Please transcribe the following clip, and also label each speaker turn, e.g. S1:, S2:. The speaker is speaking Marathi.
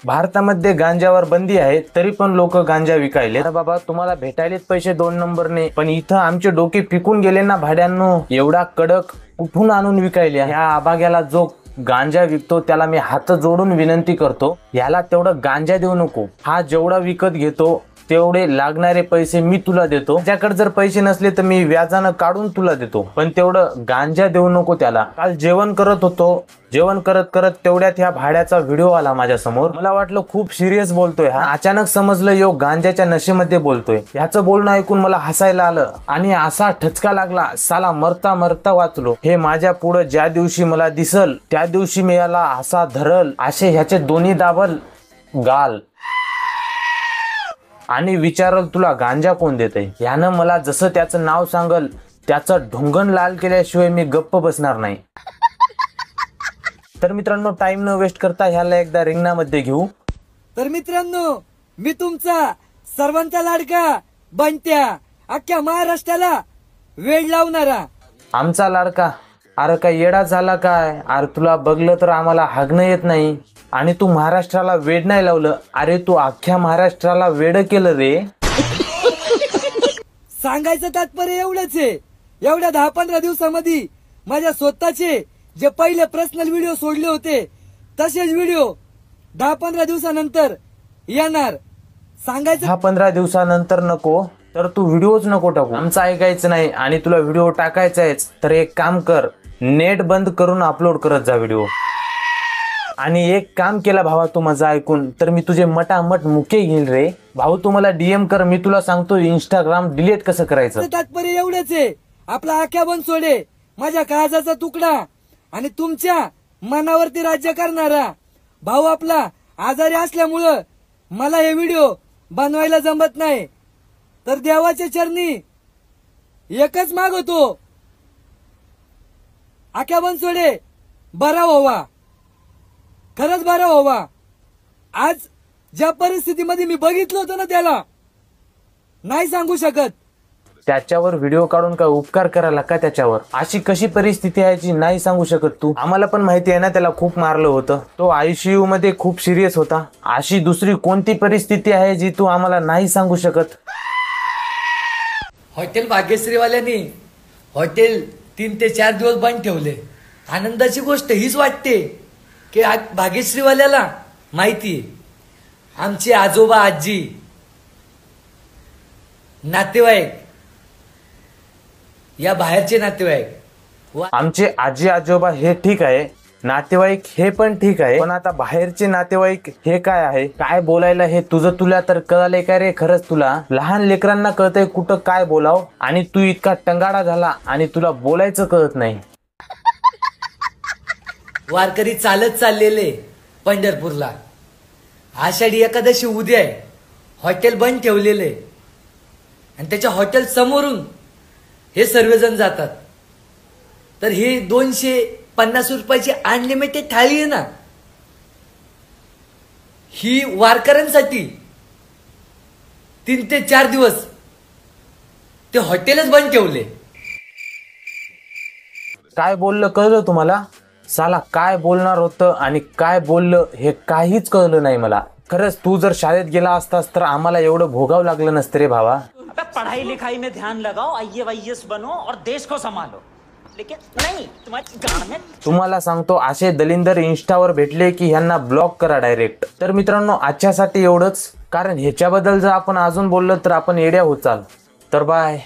S1: भारतामध्ये गांजावर बंदी आहे तरी पण लोक गांजा विकायले। बाबा तुम्हाला भेटायलेच पैसे 2 नंबरने, पण इथं आमचे डोके पिकून गेले ना भाड्यांनो। एवढा कडक कुठून आणून विकायले? ह्या आबाग्याला जो गांजा विकतो त्याला मी हात जोडून विनंती करतो, याला तेवढं गांजा देऊ नको। हा जेवढा विकत घेतो तेवढे लागणारे पैसे मी तुला देतो। त्याच्याकडे जर पैसे नसले तर मी व्याजानं काढून तुला देतो, पण तेवढं गांजा देऊ नको त्याला। काल जेवण करत होतो, जेवण करत करत तेवढ्यात ह्या भाड्याचा व्हिडिओ आला माझ्या समोर। मला वाटलं खूप सिरियस बोलतोय हा, अचानक समजलं यो गांजाच्या नशेमध्ये बोलतोय। ह्याचं बोलणं ऐकून मला हसायला आलं आणि असा ठचका लागला, साला मरता मरता वाचलो। हे माझ्या पुढे ज्या दिवशी मला दिसल त्या दिवशी मी याला असा धरल, असे ह्याचे दोन्ही दाबल गाल आणि विचारल तुला गांजा कोण देतय। यानं मला जसं त्याचं नाव सांगल त्याचं ढोंगण लाल केल्याशिवाय मी गप्प बसणार नाही। तर मित्रांनो टाइम न वेस्ट करता ह्याला एकदा रिंगणामध्ये घेऊ।
S2: तर मित्रांनो मी तुमचा सर्वांचा लाडका बंट्या, अख्ख्या महाराष्ट्राला वेळ लावणारा
S1: आमचा लाडका। अरे काय येडा झाला काय? अरे तुला बघलं तर आम्हाला हागणं येत नाही आणि तू महाराष्ट्राला वेड नाही लावलं। अरे तू अख्ख्या महाराष्ट्राला वेड केलं रे।
S2: सांगायचं तात्पर्य एवढंच आहे, एवढ्या 10-15 दिवसामध्ये माझ्या स्वतःचे जे पहिले पर्सनल व्हिडिओ सोडले होते तसेच व्हिडिओ 10-15 दिवसानंतर येणार। सांगायचं
S1: 10-15 दिवसानंतर नको तर तू व्हिडिओच नको टाकू, आमचं ऐकायचं नाही आणि तुला व्हिडिओ टाकायचा आहेच तर एक काम कर, नेट बंद करून अपलोड करत जा व्हिडिओ। आणि एक काम केला भावा तू माझं ऐकून, तर मी तुझे मटामट मुके घेईल रे भाऊ। तू मला डीएम कर, मी तुला सांगतो इंस्टाग्राम डिलीट कसं करायचं।
S2: तात्पर्य एवढंच आहे, आपला आख्या बनसोडे माझ्या काळजाचा तुकडा आणि तुमच्या मनावरती राज्य करणारा भाऊ आपला आजारी असल्यामुळं मला हे व्हिडिओ बनवायला जमत नाही, तर देवाच्या चरणी एकच मागवतो, आख्या बनसोडे बरा व्हावा, खरंच बरा व्हावा। आज ज्या परिस्थितीमध्ये मी बघितलं होतं ना त्याला नाही सांगू शकत।
S1: त्याच्यावर व्हिडिओ काढून काय उपकार करायला का त्याच्यावर? अशी कशी परिस्थिती आहे जी नाही सांगू शकत तू? आम्हाला पण माहिती आहे ना त्याला खूप मारलं होतं, तो आयसीयू मध्ये खूप सिरियस होता। अशी दुसरी कोणती परिस्थिती आहे जी तू आम्हाला नाही सांगू शकत?
S2: हॉटेल भाग्यश्रीवाल्यांनी हॉटेल 3 ते 4 दिवस बंद ठेवले। आनंदाची गोष्ट हीच वाटते की भाग्यश्रीवाल्याला माहिती आमचे आजोबा आजी नातेवाईक या बाहेरचे नातेवाईक,
S1: आमचे आजी आजोबा हे ठीक आहे, नातेवाईक हे पण ठीक आहे, पण आता बाहेरचे नातेवाईक हे काय आहे? काय बोलायला हे तुझं तुला तर कळालंय काय रे? खरंच तुला लहान लेकरांना कळतंय कुठं काय बोलाव, आणि तू इतका टंगाडा झाला आणि तुला बोलायचं कळत नाही।
S2: वारकरी चालत चाललेले पंढरपूरला, आषाढी एकादशी उद्या आहे, हॉटेल बंद ठेवलेले आणि त्याच्या हॉटेल समोरून हे सर्वजण जातात। तर ही 250 रुपयाची अनलिमिटेड थाळी आहे ना, ही वारकऱ्यांसाठी 3 ते 4 दिवस ते हॉटेलच बंद ठेवले।
S1: काय बोललं कळलं तुम्हाला? साला काय बोलणार होतं आणि काय बोललं हे काहीच कळलं नाही मला। खरंच तू जर शाळेत गेला असतास तर आम्हाला एवढं भोगावं लागलं नसतं रे भावा।
S3: पढ़ाई लिखाई में ध्यान लगाओ, IAS बनो और देश को संभालो, लेकिन नहीं तुम्हारी गांड में।
S1: तुम्हाला सांगतो असे दलिंदर इंस्टावर भेटले की ह्यांना ब्लॉक करा डायरेक्ट। तर मित्रांनो आजच्यासाठी एवढंच, कारण ह्याच्याबद्दल जर आपण अजून बोललो तर आपण येड्या होत चाल। तर बाय।